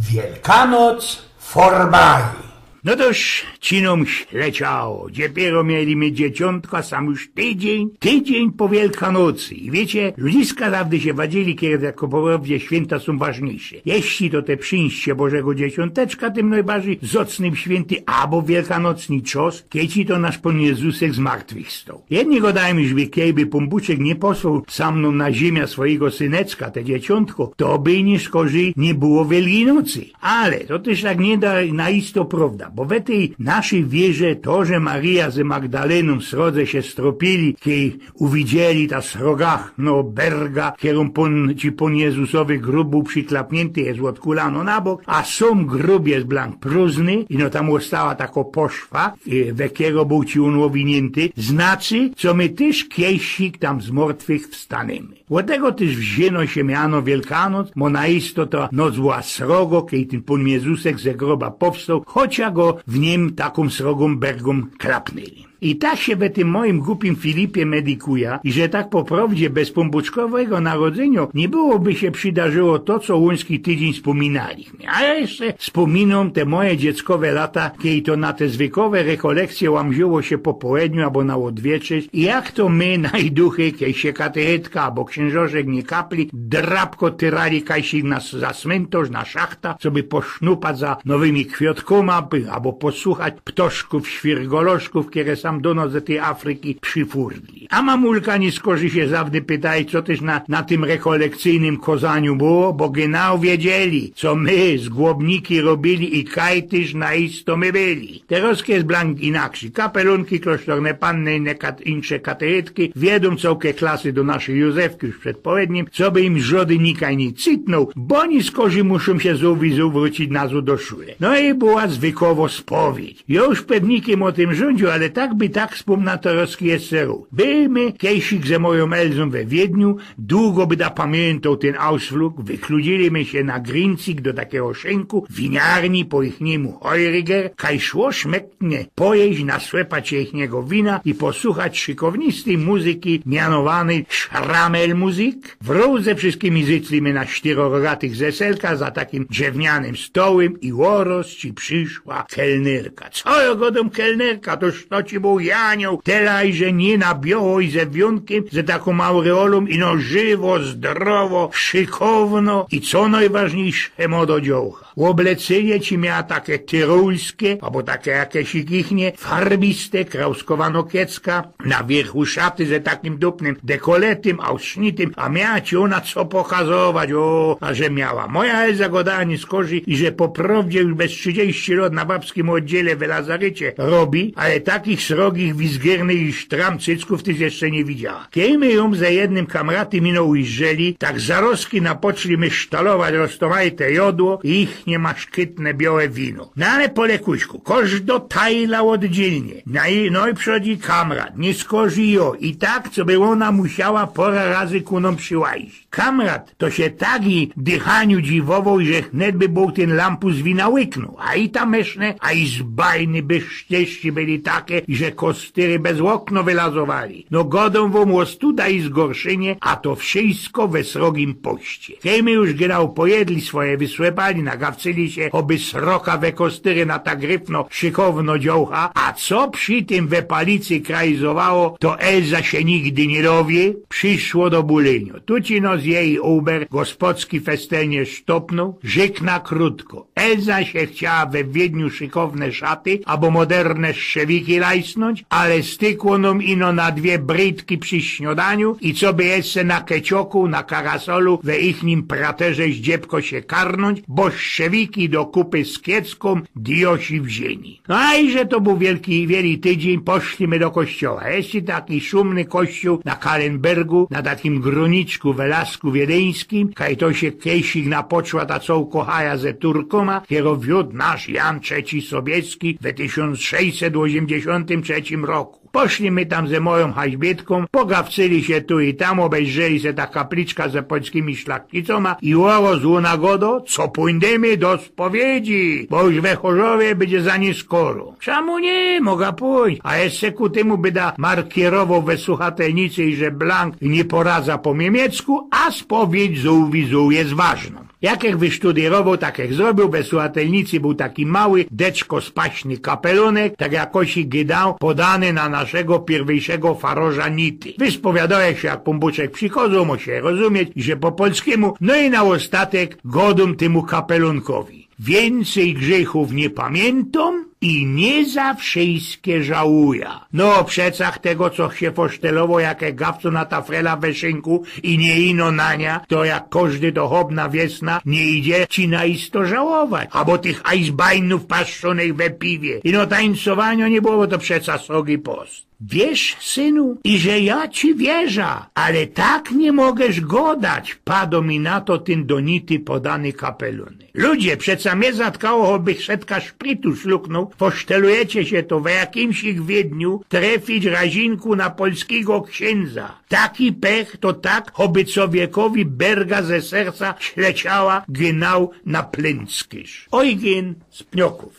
Wielkanoc formali. No toż cinom leciało. Dopiero mieliśmy dzieciątka, sam już tydzień po Wielkanocy. I wiecie, ludziska zawsze się wadzili, kiedy jako powrowie święta są ważniejsze. Jeśli to te przyjście Bożego Dzieciąteczka, tym najbardziej zocnym święty, albo wielkanocny czas, kieci to nasz Pan Jezusek zmartwychwstał. Jedni gadają, że kiejby Pombuczek nie posłał sam mną na ziemię swojego synecka, te dzieciątko, to by nie szkorzy nie było Wielkanocy. Ale to też tak nie da naisto prawda. Bo w tej naszej wierze to, że Maria z Magdaleną srodze się stropili, kiedy uwidzieli ta srogach, no berga, którą Pan Jezusowy grób był przyklapnięty, jest odkulano na bok, a sam grób jest blank próżny i no tam ostała taka poszwa, we którego był ci on owinięty, znaczy, co my też kiejsik tam z martwych wstanemy. Od tego też wzięno się miano Wielkanoc, bo naisto to noc była srogo, kiedy ten Pan Jezusek ze groba powstał, chociaż go w nim taką srogą bergą klapnęli. I tak się we tym moim głupim Filipie medykuje, i że tak po prawdzie bez pombuczkowego narodzenia nie byłoby się przydarzyło to, co łuński tydzień wspominali. A ja jeszcze wspominam te moje dzieckowe lata, kiedy to na te zwykłe rekolekcje łamziło się po południu albo na odwieczeć i jak to my, najduchy, kiedy się katechetka albo księżorzek nie kapli, drapko tyrali kajsik za cmentarz, na szachta, co by posznupać za nowymi kwiatkoma, albo posłuchać ptoszków, świrgoloszków, które tam do nas z tej Afryki przyfurdli. A mamulka nie skorzy się zawdy pytaj, co też na tym rekolekcyjnym kozaniu było, bo genau wiedzieli, co my z głobniki robili i kaj też naisto my byli. Teraz jest blank inaksi. Kapelunki, klasztorne panny i inne katechetki wiedzą całkie klasy do naszej Józefki już przed południem, co by im żody nikaj nie cytnął, bo oni skorzy muszą się znowu wrócić nazu do szule. No i była zwykłowo spowiedź. Ja już pewnikiem o tym rządził, ale tak by tak wspomna to SRU. Bymy kiejsik ze moją Elzą we Wiedniu, długo by da pamiętał ten ausflug, wykludziliśmy się na Grincik do takiego szynku, winiarni po ichniemu Heuriger, kaj szło szmektnie pojeść, nasłepać ichniego wina i posłuchać szykownistej muzyki mianowanej Schrammel-Muzik. Wróć ze wszystkimi zyclimy na czterorogatych zeselka za takim drewnianym stołem i łoros ci przyszła kelnerka. Co ja godam kelnerka, toż to ci był Janioł, telaj, że nie na biało i ze wiązkiem, ze taką aureolą i no żywo, zdrowo, szykowno i co najważniejsze modo dziołcha. Oblecenie ci miała takie tyrolskie, albo takie jakieś ichnie, farbiste, krauskowano-kiecka, na wierzchu szaty ze takim dupnym dekoletem, auśnitym, a miała ci ona co pokazować, a że miała. Moja Elza godała nie skorzy i że po prawdzie już bez 30 lat na babskim oddziale w Lazarycie robi, ale takich srogich, wizgiernych i sztram cycków ty jeszcze nie widziała. Kiedy my ją za jednym kamraty miną ujrzeli, tak zaroski napoczli sztalować roztomajte jodło i ich nie ma szkytne białe wino. No ale po lekuśku, koż do tajla oddzielnie. No i przychodzi kamrat, nie skorzy jo. I tak, co by ona musiała pora razy ku nam przyłazić. Kamrat to się tak i dychaniu dziwował, że chnet by był ten lampus wina łyknął. A i tameszne, a i zbajny bezścieści byli takie, że kostyry bez okno wylazowali. No godą wam ostuda i zgorszynie, a to wszystko we srogim poście. Kiedy my już genau pojedli swoje, wysłepali, nagawcyli się, oby sroka we kostyry na tak gryfno, szykowno dziołcha, a co przy tym we palicy krajzowało, to Elza się nigdy nie dowie, przyszło do buleniu. Tu ci no z jej uber gospodski festenie sztopnął, żykna krótko. Elza się chciała we Wiedniu szykowne szaty, albo moderne szczewiki lajsnąć, ale stykło nam ino na dwie brytki przy śniadaniu i co by jeszcze na kecioku, na karasolu we ichnim praterze zdziebko się karnąć, bo szczewiki do kupy z kiecką diosi wzięli. No i że to był wielki tydzień, poszliśmy do kościoła. Jest taki szumny kościół na Kalenbergu, na takim gruniczku w Lasku Wiedeńskim, kaj to się kiejsik napoczła ta co kochaja ze Turkoma, kiero wiódł nasz Jan III Sobieski w 1683 roku. Poszli my tam ze moją haźbietką, pogawcyli się tu i tam, obejrzeli się ta kapliczka ze polskimi szlachcicoma i oro złu nagodo, co pójdziemy do spowiedzi, bo już we Chorzowie będzie za nie skoro. Czemu nie, mogę pójść, a jeszcze ku temu byda markierował we słuchatelnicy i że blank nie poradza po niemiecku, a spowiedź zół jest ważną. Jak wysztudirował, tak jak zrobił, we słuchatelnicy był taki mały, deczko spaśny kapelunek, tak jakoś i gydał, podany na naszego pierwszego faroża Nity. Wyspowiadał się, jak pombuczek przychodzą, mo się rozumieć, że po polskiemu, no i na ostatek godum temu kapelunkowi. Więcej grzechów nie pamiętam i nie za wszystkie żałuja. No, przecach tego, co się posztelowo, jakie gawco na tafrela we szynku i nie ino nania, to jak każdy dochobna wiesna nie idzie ci na isto żałować. Abo tych eisbeinów paszczonych we piwie. I no tańcowania nie było, bo to przeca sogi post. Wiesz, synu, i że ja ci wierza, ale tak nie mogesz godać, padł mi na to ten do Nity podany kapeluny. Ludzie, przeca mnie zatkało, choćby setka szpritu szluknął, posztelujecie się to w jakimś ich Wiedniu trefić razinku na polskiego księdza. Taki pech to tak, choby człowiekowi berga ze serca śleciała, gnał na plęckyż. Ojgien z Pnioków.